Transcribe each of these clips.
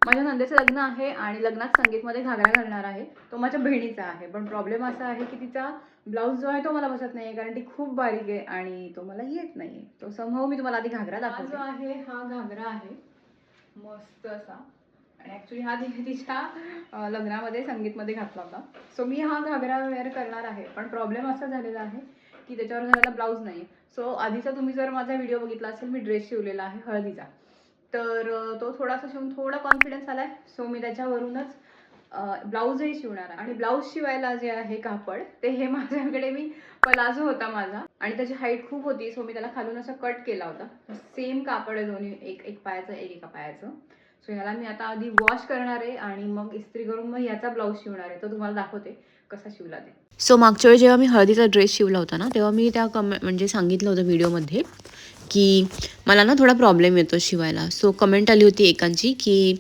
माझ्या नंदेचं लग्न आहे आणि लग्नात संगीतमध्ये घागरा घालणार आहे. तो माझ्या बहिणीचा आहे, पण प्रॉब्लेम असा आहे की तिचा ब्लाऊज जो आहे तो मला बसत नाही आहे, कारण ती खूप बारीक आहे आणि तो मला येत नाही आहे. तो समहाऊ मी तुम्हाला आधी घागरा दाखवते. जो आहे हा घागरा आहे मस्त असा, आणि ॲक्च्युली हा तिने तिच्या लग्नामध्ये संगीतमध्ये घातला होता. सो मी हा घागरा वेअर करणार आहे, पण प्रॉब्लेम असा झालेला आहे की त्याच्यावर घालायला ब्लाऊज नाही. सो आधीचा तुम्ही जर माझा व्हिडिओ बघितला असेल, मी ड्रेस शिवलेला आहे हळदीचा, तर तो थोडासा शिवून थोडा कॉन्फिडन्स आला आहे. सो मी त्याच्यावरूनच ब्लाऊजही शिवणार आहे. आणि ब्लाऊज शिवायला जे आहे कापड ते हे माझ्याकडे मी पलाझो होता माझा आणि त्याची हाईट खूप होती, सो मी त्याला खालून असं कट केला होता. सेम कापड आहे दोन्ही, एक पायाचं एक एका पायाचं. सो याला मी आता आधी वॉश करणार आहे आणि मग इस्त्री करून मग याचा ब्लाऊज शिवणार आहे. तो तुम्हाला दाखवते कसा शिवला ते. सो मागच्या वेळी जेव्हा मी हळदीचा ड्रेस शिवला होता ना, तेव्हा मी त्या म्हणजे सांगितलं होतं व्हिडिओमध्ये की मला ना थोडा प्रॉब्लेम येतो शिवायला. सो कमेंट आली होती एकांची की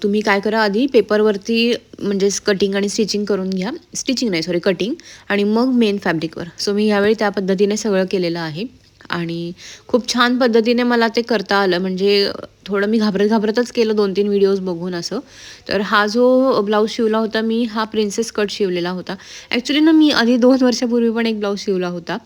तुम्ही काय करा, आधी पेपरवरती म्हणजे कटिंग आणि स्टिचिंग करून घ्या. स्टिचिंग नाही, सॉरी, कटिंग, आणि मग मेन फॅब्रिकवर. सो मी यावेळी त्या पद्धतीने सगळं केलेलं आहे आणि खूप छान पद्धतीने मला ते करता आलं. म्हणजे थोडं मी घाबरतच केलं 2-3 व्हिडिओज बघून असं. तर हा जो ब्लाऊज शिवला होता मी, हा प्रिन्सेस कट शिवलेला होता. ॲक्च्युली ना मी आधी 2 वर्षापूर्वी पण एक ब्लाऊज शिवला होता,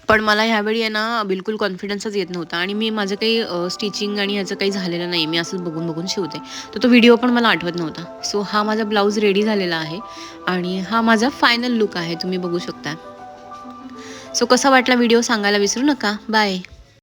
पण मला ह्यावेळी आहे ना बिलकुल कॉन्फिडन्सच येत नव्हता आणि मी माझं काही स्टिचिंग आणि ह्याचं काही झालेलं नाही. मी असंच बघून शिवते, तर तो व्हिडिओ पण मला आठवत नव्हता. सो हा माझा ब्लाऊज रेडी झालेला आहे आणि हा माझा फायनल लुक आहे, तुम्ही बघू शकता. सो कसा वाटला व्हिडिओ सांगायला विसरू नका. बाय.